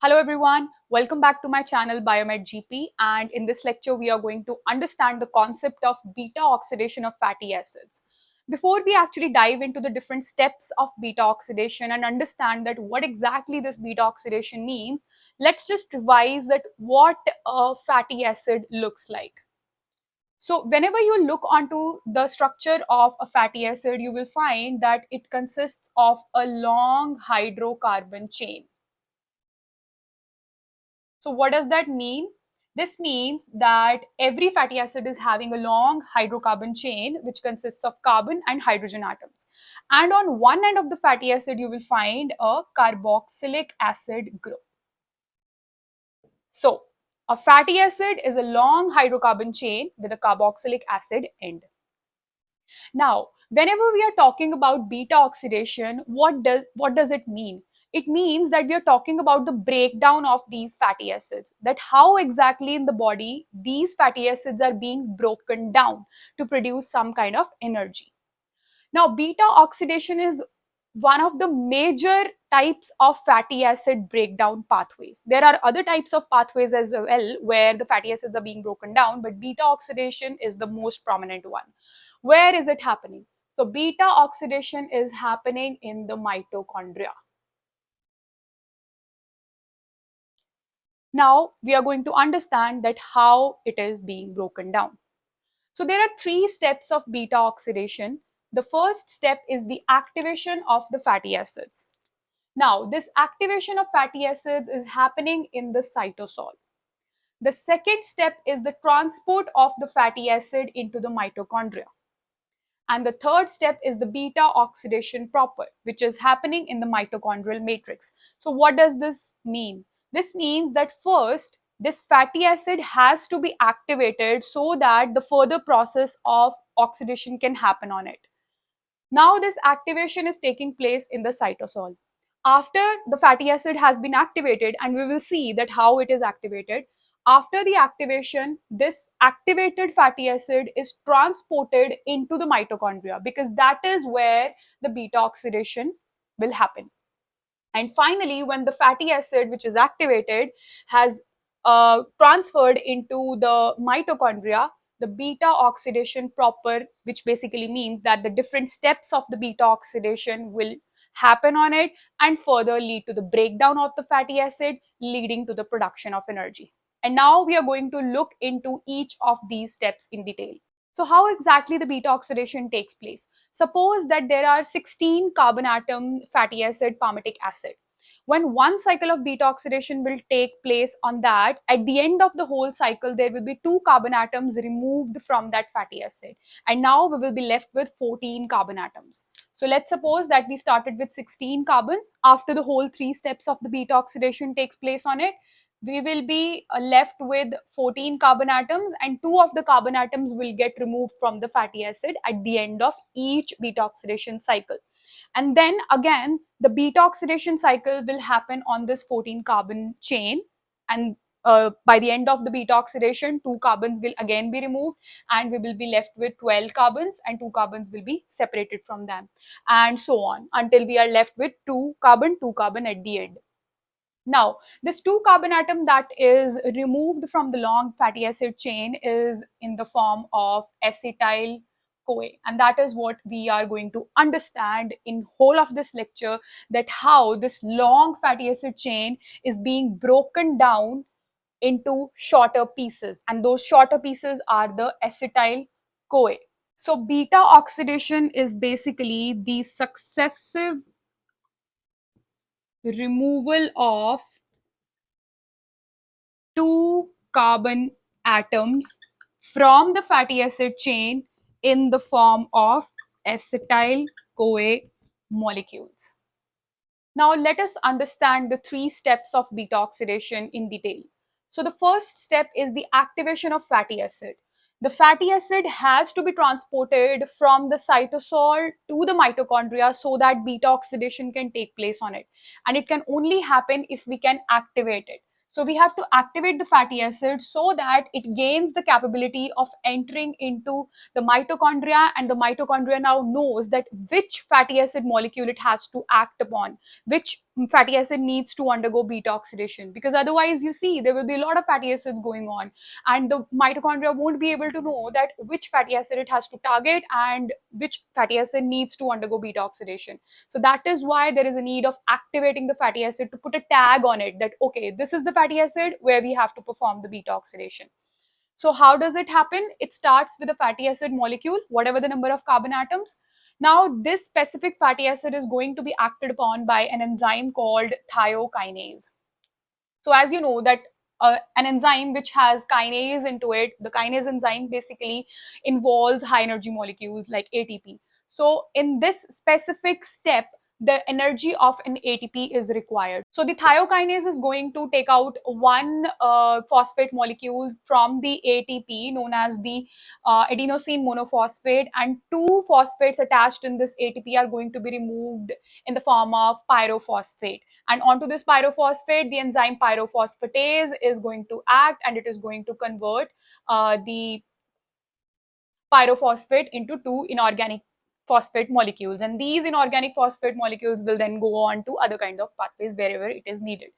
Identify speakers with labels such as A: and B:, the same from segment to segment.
A: Hello everyone, welcome back to my channel Biomed GP, and in this lecture we are going to understand the concept of beta oxidation of fatty acids. Before we actually dive into the different steps of beta oxidation and understand that what exactly this beta oxidation means, let's just revise that what a fatty acid looks like. So whenever you look onto the structure of a fatty acid, you will find that it consists of a long hydrocarbon chain. So what does that mean? This means that every fatty acid is having a long hydrocarbon chain which consists of carbon and hydrogen atoms. And on one end of the fatty acid, you will find a carboxylic acid group. So a fatty acid is a long hydrocarbon chain with a carboxylic acid end. Now, whenever we are talking about beta oxidation, what does it mean? It means that we are talking about the breakdown of these fatty acids, that how exactly in the body these fatty acids are being broken down to produce some kind of energy. Now, beta oxidation is one of the major types of fatty acid breakdown pathways. There are other types of pathways as well where the fatty acids are being broken down, but beta oxidation is the most prominent one. Where is it happening? So, beta oxidation is happening in the mitochondria. Now, we are going to understand that how it is being broken down. So there are three steps of beta oxidation. The first step is the activation of the fatty acids. Now, this activation of fatty acids is happening in the cytosol. The second step is the transport of the fatty acid into the mitochondria. And the third step is the beta oxidation proper, which is happening in the mitochondrial matrix. So what does this mean? This means that first, this fatty acid has to be activated so that the further process of oxidation can happen on it. Now this activation is taking place in the cytosol. After the fatty acid has been activated, and we will see that how it is activated, after the activation, this activated fatty acid is transported into the mitochondria because that is where the beta oxidation will happen. And finally, when the fatty acid which is activated has transferred into the mitochondria, the beta oxidation proper, which basically means that the different steps of the beta oxidation will happen on it and further lead to the breakdown of the fatty acid, leading to the production of energy. And now we are going to look into each of these steps in detail. So how exactly the beta oxidation takes place? Suppose that there are 16 carbon atom fatty acid palmitic acid. When one cycle of beta oxidation will take place on that, at the end of the whole cycle, there will be 2 carbon atoms removed from that fatty acid. And now we will be left with 14 carbon atoms. So let's suppose that we started with 16 carbons. After the whole 3 steps of the beta oxidation takes place on it, we will be left with 14 carbon atoms, and 2 of the carbon atoms will get removed from the fatty acid at the end of each beta oxidation cycle. And then again, the beta oxidation cycle will happen on this 14 carbon chain, and by the end of the beta oxidation, 2 carbons will again be removed, and we will be left with 12 carbons, and 2 carbons will be separated from them, and so on until we are left with 2 carbon at the end. Now, this 2 carbon atom that is removed from the long fatty acid chain is in the form of acetyl CoA, and that is what we are going to understand in whole of this lecture, that how this long fatty acid chain is being broken down into shorter pieces, and those shorter pieces are the acetyl CoA. So beta oxidation is basically the successive removal of 2 carbon atoms from the fatty acid chain in the form of acetyl CoA molecules. Now let us understand the 3 steps of beta oxidation in detail. So the first step is the activation of fatty acid. The fatty acid has to be transported from the cytosol to the mitochondria so that beta oxidation can take place on it. And it can only happen if we can activate it. So we have to activate the fatty acid so that it gains the capability of entering into the mitochondria, and the mitochondria now knows that which fatty acid molecule it has to act upon, which fatty acid needs to undergo beta oxidation, because otherwise, you see, there will be a lot of fatty acids going on, and the mitochondria won't be able to know that which fatty acid it has to target and which fatty acid needs to undergo beta oxidation. So that is why there is a need of activating the fatty acid to put a tag on it that, okay, this is the fatty acid where we have to perform the beta oxidation. So how does it happen? It starts with a fatty acid molecule, whatever the number of carbon atoms. Now, this specific fatty acid is going to be acted upon by an enzyme called thiokinase. So as you know that an enzyme which has kinase into it, the kinase enzyme basically involves high energy molecules like ATP. So in this specific step, the energy of an ATP is required. So the thiokinase is going to take out one phosphate molecule from the ATP known as the adenosine monophosphate, and two phosphates attached in this ATP are going to be removed in the form of pyrophosphate. And onto this pyrophosphate, the enzyme pyrophosphatase is going to act, and it is going to convert the pyrophosphate into two inorganic phosphate molecules, and these inorganic phosphate molecules will then go on to other kind of pathways wherever it is needed.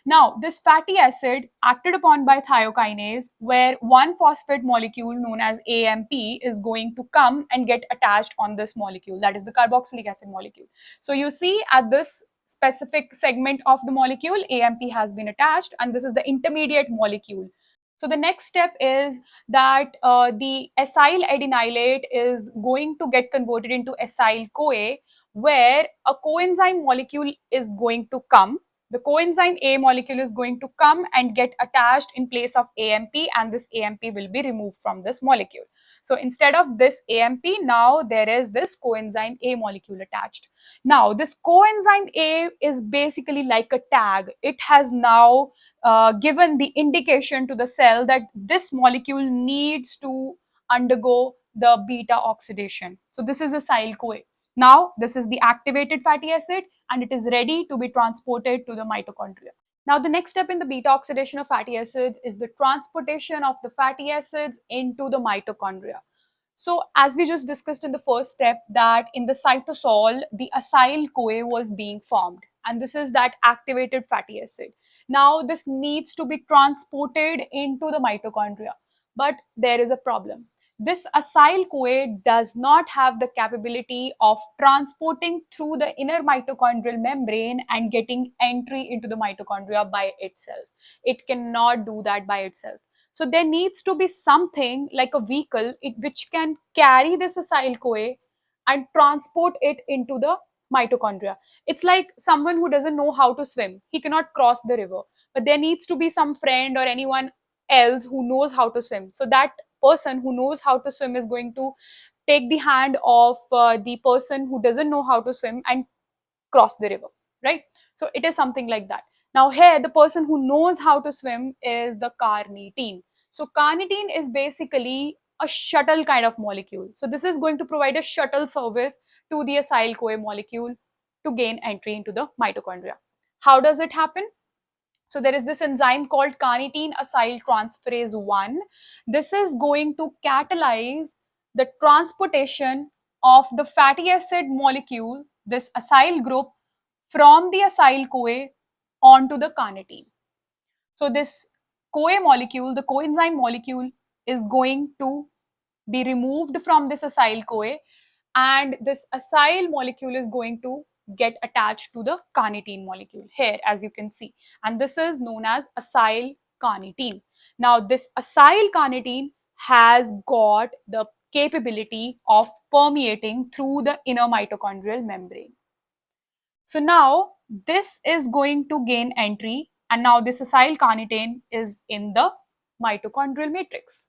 A: Now, this fatty acid acted upon by thiokinase, where one phosphate molecule known as AMP is going to come and get attached on this molecule, that is the carboxylic acid molecule. So you see at this specific segment of the molecule, AMP has been attached, and this is the intermediate molecule. So the next step is that the acyl adenylate is going to get converted into acyl CoA, where a coenzyme molecule is going to come. The coenzyme A molecule is going to come and get attached in place of AMP, and this AMP will be removed from this molecule. So instead of this AMP, now there is this coenzyme A molecule attached. Now, this coenzyme A is basically like a tag. It has now given the indication to the cell that this molecule needs to undergo the beta oxidation. So this is acyl CoA. Now, this is the activated fatty acid, and it is ready to be transported to the mitochondria. Now, the next step in the beta oxidation of fatty acids is the transportation of the fatty acids into the mitochondria. So, as we just discussed in the first step, that in the cytosol, the acyl CoA was being formed, and this is that activated fatty acid. Now, this needs to be transported into the mitochondria, but there is a problem. This acyl CoA does not have the capability of transporting through the inner mitochondrial membrane and getting entry into the mitochondria by itself. It cannot do that by itself. So there needs to be something like a vehicle which can carry this acyl CoA and transport it into the mitochondria. It's like someone who doesn't know how to swim. He cannot cross the river, but there needs to be some friend or anyone else who knows how to swim. So that person who knows how to swim is going to take the hand of the person who doesn't know how to swim and cross the river, right? So it is something like that. Now here, the person who knows how to swim is the carnitine. So carnitine is basically a shuttle kind of molecule. So this is going to provide a shuttle service to the acyl CoA molecule to gain entry into the mitochondria. How does it happen? So there is this enzyme called carnitine acyl transferase 1. This is going to catalyze the transportation of the fatty acid molecule, this acyl group, from the acyl CoA onto the carnitine. So this CoA molecule, the coenzyme molecule, is going to be removed from this acyl CoA, and this acyl molecule is going to get attached to the carnitine molecule here, as you can see, and this is known as acyl carnitine. Now this acyl carnitine has got the capability of permeating through the inner mitochondrial membrane. So now this is going to gain entry, and now this acyl carnitine is in the mitochondrial matrix.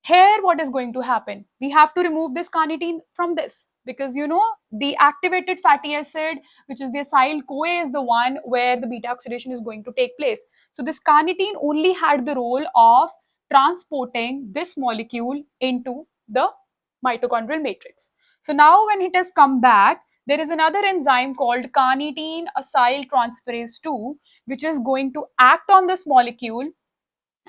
A: Here, what is going to happen? We have to remove this carnitine from this, because you know the activated fatty acid, which is the acyl CoA, is the one where the beta oxidation is going to take place. So this carnitine only had the role of transporting this molecule into the mitochondrial matrix. So now when it has come back, there is another enzyme called carnitine acyl transferase 2, which is going to act on this molecule,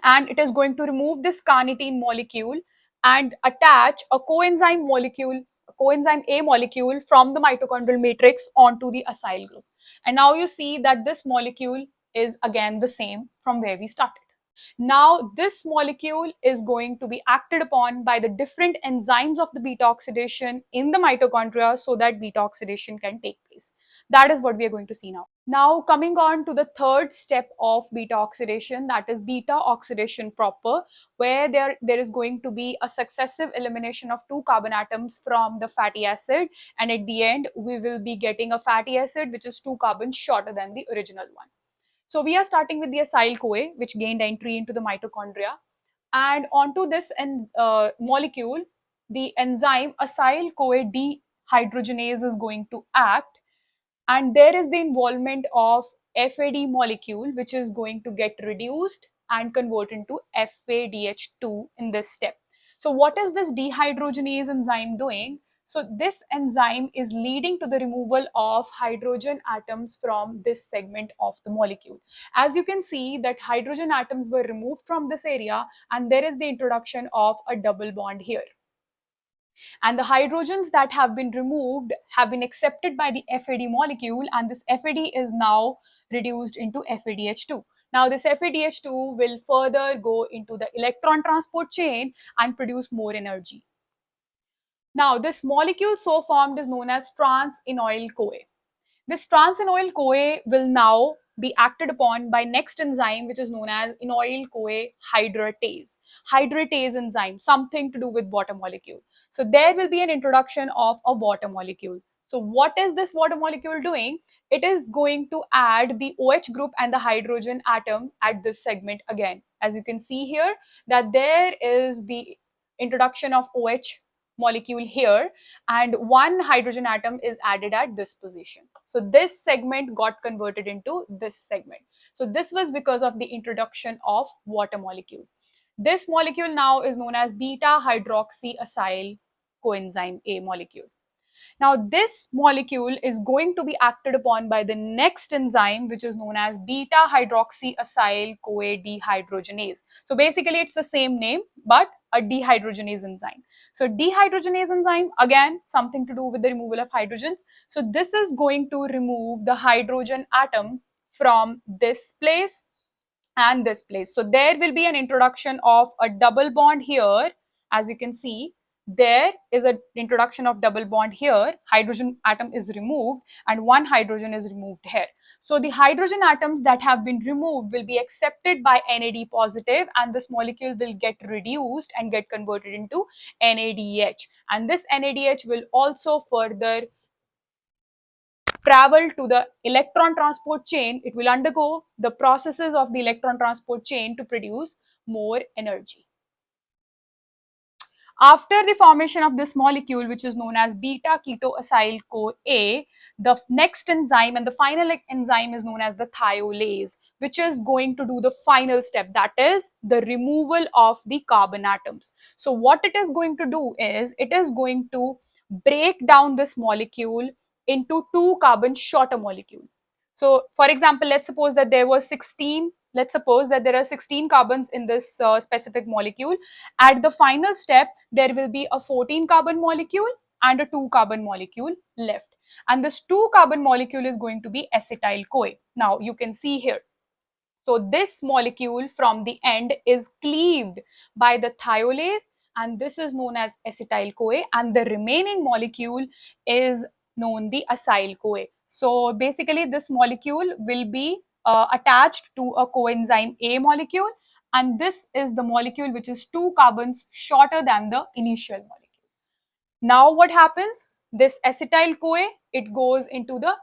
A: and it is going to remove this carnitine molecule and attach a coenzyme molecule, a coenzyme A molecule from the mitochondrial matrix onto the acyl group. And now you see that this molecule is again the same from where we started. Now, this molecule is going to be acted upon by the different enzymes of the beta oxidation in the mitochondria so that beta oxidation can take place. That is what we are going to see now. Now, coming on to the third step of beta oxidation, that is beta oxidation proper, where there is going to be a successive elimination of two carbon atoms from the fatty acid, and at the end, we will be getting a fatty acid which is two carbons shorter than the original one. So we are starting with the acyl CoA, which gained entry into the mitochondria. And onto this molecule, the enzyme acyl CoA dehydrogenase is going to act, and there is the involvement of FAD molecule, which is going to get reduced and convert into FADH2 in this step. So what is this dehydrogenase enzyme doing? So this enzyme is leading to the removal of hydrogen atoms from this segment of the molecule. As you can see that hydrogen atoms were removed from this area, and there is the introduction of a double bond here, and the hydrogens that have been removed have been accepted by the FAD molecule, and this FAD is now reduced into FADH2. Now this FADH2 will further go into the electron transport chain and produce more energy. Now this molecule so formed is known as trans-enoyl CoA. This trans-enoyl CoA will now be acted upon by next enzyme, which is known as enoyl CoA hydratase. Hydratase enzyme, something to do with water molecule. So there will be an introduction of a water molecule. So what is this water molecule doing? It is going to add the OH group and the hydrogen atom at this segment again. As you can see here, that there is the introduction of OH molecule here, and one hydrogen atom is added at this position. So this segment got converted into this segment. So this was because of the introduction of water molecule. This molecule now is known as beta hydroxyacyl coenzyme A molecule. Now, this molecule is going to be acted upon by the next enzyme, which is known as beta hydroxyacyl CoA dehydrogenase. So basically, it's the same name, but a dehydrogenase enzyme. So dehydrogenase enzyme, again, something to do with the removal of hydrogens. So this is going to remove the hydrogen atom from this place and this place. So there will be an introduction of a double bond here. As you can see, there is an introduction of double bond here. Hydrogen atom is removed and one hydrogen is removed here. So the hydrogen atoms that have been removed will be accepted by NAD positive, and this molecule will get reduced and get converted into NADH. And this NADH will also further travel to the electron transport chain. It will undergo the processes of the electron transport chain to produce more energy. After the formation of this molecule, which is known as beta ketoacyl CoA, the next enzyme and the final enzyme is known as the thiolase, which is going to do the final step, that is the removal of the carbon atoms. So what it is going to do is it is going to break down this molecule into two carbon shorter molecule. So for example, let's suppose that there were 16, let's suppose that there are 16 carbons in this specific molecule. At the final step, there will be a 14 carbon molecule and a 2 carbon molecule left. And this 2 carbon molecule is going to be acetyl CoA. Now you can see here. So this molecule from the end is cleaved by the thiolase, and this is known as acetyl CoA, and the remaining molecule is known the acyl CoA. So basically this molecule will be attached to a coenzyme A molecule, and this is the molecule which is 2 carbons shorter than the initial molecule. Now what happens? This acetyl CoA, it goes into the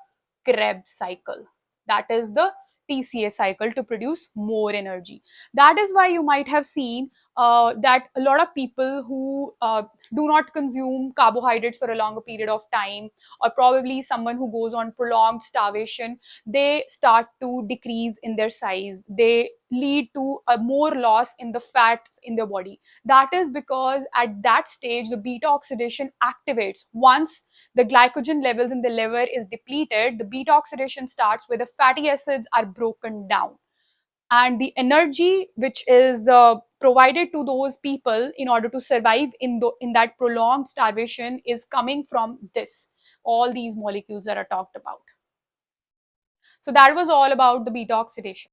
A: Krebs cycle. That is the TCA cycle to produce more energy. That is why you might have seen that a lot of people who do not consume carbohydrates for a longer period of time, or probably someone who goes on prolonged starvation, they start to decrease in their size. They lead to a more loss in the fats in their body. That is because at that stage, the beta oxidation activates. Once the glycogen levels in the liver is depleted, the beta oxidation starts where the fatty acids are broken down. And the energy which is provided to those people in order to survive in that prolonged starvation is coming from this, all these molecules that are talked about. So that was all about the beta oxidation.